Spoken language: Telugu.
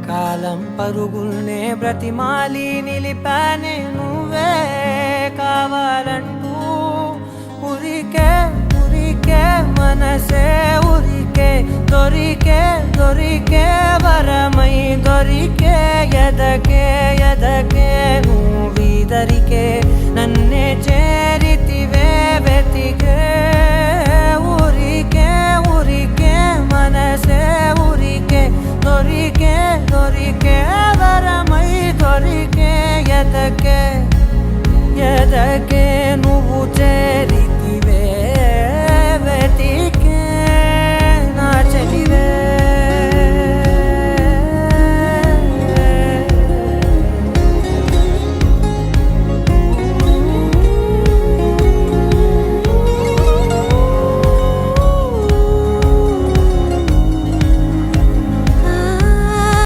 కాలం పరుగుల్నే బ్రతిమాలి నిలిపానే నువ్వే కావాలంటూ ఉరికే ఉరికే మనసే ఉరికే దొరికే దొరికే వరమై దొరికే ఎదకే ఎదకే నువ్వీదరికే నన్నే చేరితివే వెతికే ఊరికే ఊరికే మనసే ఊరికే దొరికే దొరికే వరమై దొరికే ఎదకే ఎదకే నువ్వు చేరి